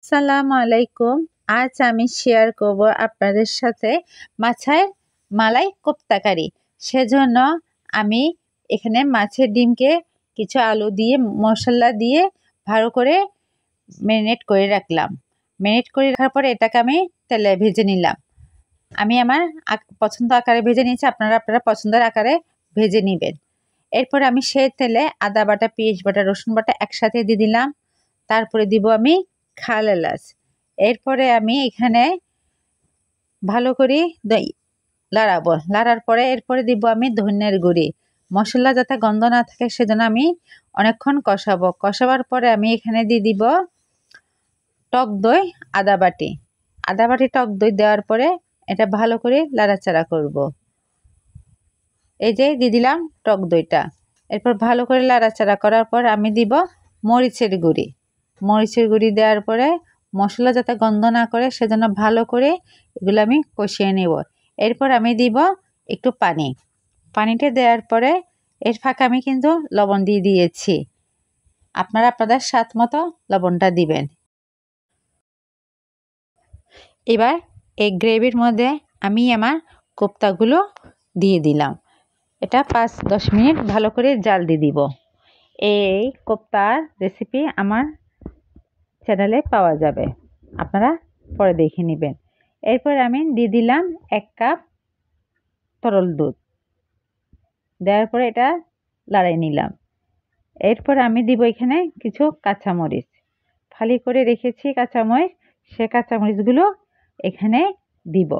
আসসালামু আলাইকুম। আজ আমি শেয়ার করব আপনাদের সাথে মাছের মালাই কোপ্তা কারি। সেজন্য আমি এখানে মাছের ডিমকে কিছু আলু দিয়ে মশলা দিয়ে ভালো করে ম্যারিনেট করে রাখলাম। ম্যারিনেট করে রাখার পরে এটাকে আমি তেলে ভেজে নিলাম। আমি আমার পছন্দ আকারে ভেজে নিয়েছি, আপনারা পছন্দের আকারে ভেজে নেবেন। এরপর আমি সেই তেলে আদা বাটা, পেঁয়াজ বাটা, রসুন বাটা একসাথে দিয়ে দিলাম। তারপরে দিব আমি খাল এলাচ। এরপরে আমি এখানে ভালো করে লাড়াবো। লাড়ার পরে এরপরে দিব আমি ধনিয়ার গুঁড়ি। মশলা যাতে গন্ধ না থাকে সেজন্য আমি অনেকক্ষণ কষাবো। কষাবার পরে আমি এখানে দিয়ে দিব টক দই আদা বাটি। আদা বাটি টক দই দেওয়ার পরে এটা ভালো করে লাড়াচাড়া করব। এই যে দিয়ে দিলাম টক দইটা। এরপর ভালো করে লাড়াচাড়া করার পর আমি দিব মরিচের গুঁড়ি। মরিচের গুঁড়ি দেওয়ার পরে মশলা যাতে গন্ধ না করে সেজন্য ভালো করে এগুলো আমি কষিয়ে নেব। এরপর আমি দিব একটু পানি। পানিটা দেওয়ার পরে এর ফাঁকে আমি কিন্তু লবণ দিয়ে দিয়েছি। আপনারা আপনাদের স্বাদ মতো লবণটা দিবেন। এবার এই গ্রেভির মধ্যে আমি আমার কোপ্তাগুলো দিয়ে দিলাম। এটা 5-10 মিনিট ভালো করে জাল দিয়ে দিব। এই কোপ্তার রেসিপি আমার চ্যানেলে পাওয়া যাবে, আপনারা পরে দেখে নেবেন। এরপর আমি দিয়ে দিলাম 1 কাপ তরল দুধ। দেওয়ার পরে এটা লাড়িয়ে নিলাম। এরপর আমি দিব এখানে কিছু কাঁচামরিচ, ফালি করে রেখেছি কাঁচামরিচ, সে কাঁচামরিচগুলো এখানে দিব।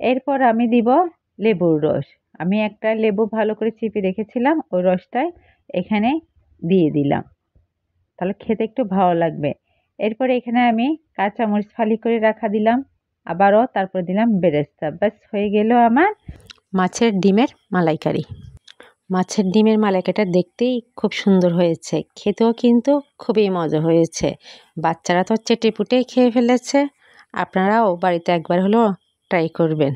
এরপর আমি দিব লেবুর রস। আমি একটা লেবু ভালো করে চিপে রেখেছিলাম, ওই রসটাই এখানে দিয়ে দিলাম, তাহলে খেতে একটু ভালো লাগবে। এরপরে এখানে আমি কাঁচামরিচ ফালি করে রাখা দিলাম, আবারও তারপর দিলাম বেরেস্তা। ব্যাস হয়ে গেল আমার মাছের ডিমের মালাইকারি। মাছের ডিমের মালাইকারিটা দেখতেই খুব সুন্দর হয়েছে, খেতেও কিন্তু খুবই মজা হয়েছে। বাচ্চারা তো চেটেপুটেই খেয়ে ফেলেছে। আপনারাও বাড়িতে একবার হলেও ট্রাই করবেন।